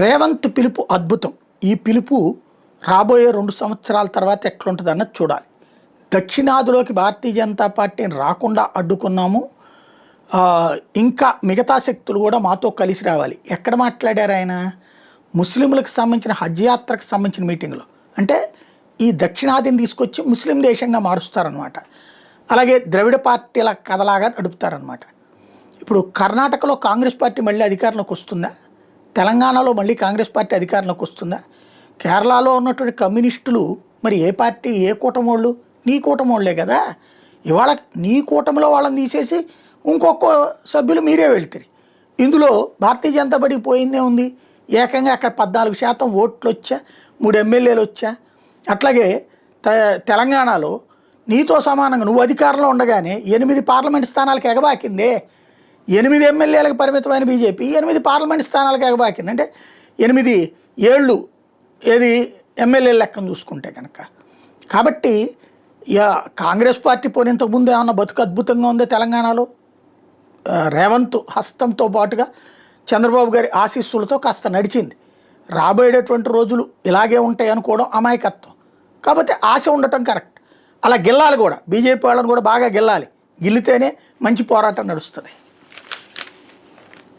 రేవంత్ పిలుపు అద్భుతం. ఈ పిలుపు రాబోయే 2 సంవత్సరాల తర్వాత ఎట్లుంటుందన్నది చూడాలి. దక్షిణాదిలోకి భారతీయ జనతా పార్టీని రాకుండా అడ్డుకున్నాము. ఇంకా మిగతా శక్తులు కూడా మాతో కలిసి రావాలి. ఎక్కడ మాట్లాడారు ఆయన? ముస్లింలకు సంబంధించిన హజ్ యాత్రకు సంబంధించిన మీటింగ్లో. అంటే ఈ దక్షిణాదిని తీసుకొచ్చి ముస్లిం దేశంగా మారుస్తారనమాట. అలాగే ద్రవిడ పార్టీల కథలాగా నడుపుతారనమాట. ఇప్పుడు కర్ణాటకలో కాంగ్రెస్ పార్టీ మళ్ళీ అధికారంలోకి వస్తుందా? తెలంగాణలో మళ్ళీ కాంగ్రెస్ పార్టీ అధికారంలోకి వస్తుందా? కేరళలో ఉన్నటువంటి కమ్యూనిస్టులు మరి ఏ పార్టీ, ఏ కూటమోళ్ళు? నీ కూటమోళ్లే కదా. ఇవాళ నీ కూటమిలో వాళ్ళని తీసేసి ఇంకొక సభ్యులు మీరే వెళ్తారు. ఇందులో భారతీయ జనతా పార్టీ పోయిందే ఉంది. ఏకంగా అక్కడ 14% ఓట్లు వచ్చా, 3 ఎమ్మెల్యేలు వచ్చా. అట్లాగే తెలంగాణలో నీతో సమానంగా నువ్వు అధికారంలో ఉండగానే 8 పార్లమెంట్ స్థానాలకు ఎగబాకిందే. 8 ఎమ్మెల్యేలకు పరిమితమైన బీజేపీ 8 పార్లమెంట్ స్థానాలకు ఎగబాకింది. అంటే 8 ఏళ్ళు ఏది ఎమ్మెల్యేల లెక్కను చూసుకుంటే కనుక. కాబట్టి కాంగ్రెస్ పార్టీ పోయినంతకుముందు ఏమన్నా బతుకు అద్భుతంగా ఉందో తెలంగాణలో? రేవంత్ హస్తంతో పాటుగా చంద్రబాబు గారి ఆశీస్సులతో కాస్త నడిచింది. రాబోయేటటువంటి రోజులు ఇలాగే ఉంటాయి అనుకోవడం అమాయకత్వం. కాకపోతే ఆశ ఉండటం కరెక్ట్. అలా గెల్లాలి కూడా. బీజేపీ వాళ్ళని కూడా బాగా గెల్లాలి. గెలితేనే మంచి పోరాటం నడుస్తుంది.